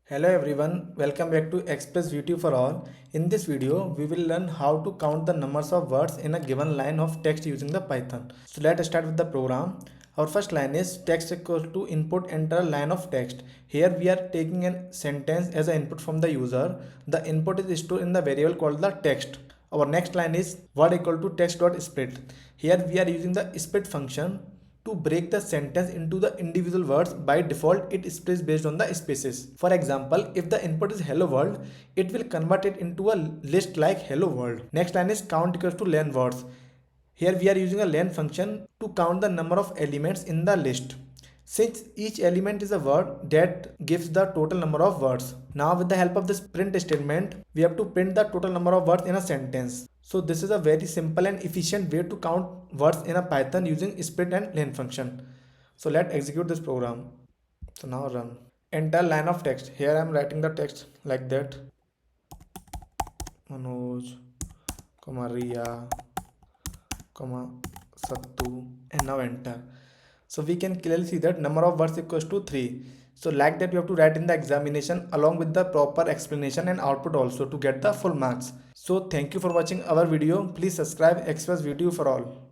Hello everyone, welcome back to Express VTU for all. In this video, we will learn how to count the numbers of words in a given line of text using the Python. So let's start with the program. Our first line is text equals to input enter a line of text. Here we are taking a sentence as an input from the user. The input is stored in the variable called the text. Our next line is word equal to text dot split. Here we are using the split function to break the sentence into the individual words. By default, it splits based on the spaces. For example, if the input is hello world, it will convert it into a list like hello world. Next line is count equals to len words. Here we are using a len function to count the number of elements in the list. Since each element is a word, that gives the total number of words. Now with the help of this print statement, we have to print the total number of words in a sentence. So this is a very simple and efficient way to count words in a Python using split and len function. So let's execute this program. So now run. Enter line of text. Here I am writing the text like that. Manoj, Riya, Sattu, and now enter. So we can clearly see that number of words equals to 3. So like that you have to write in the examination along with the proper explanation and output also to get the full marks. So thank you for watching our video. Please subscribe Express VTU for all.